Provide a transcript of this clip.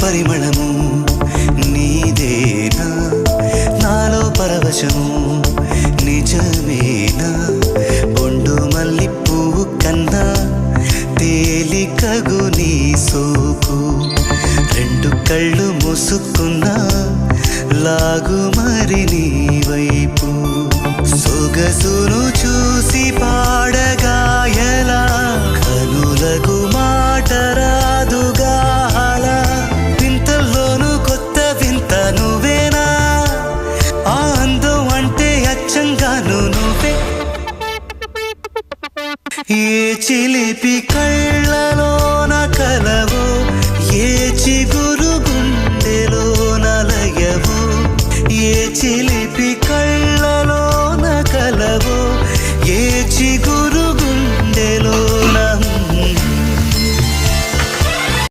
పరిమళము నీదేనా నాలో పరవశము నిజమేనా బొండు మల్లి పువ్వు కన్నా తేలికగు నీ సోకు రెండు కళ్ళు మూసుకున్నా లాగు మరి నీ వైపు సొగసును చూసి పాడగాయలా కనులకు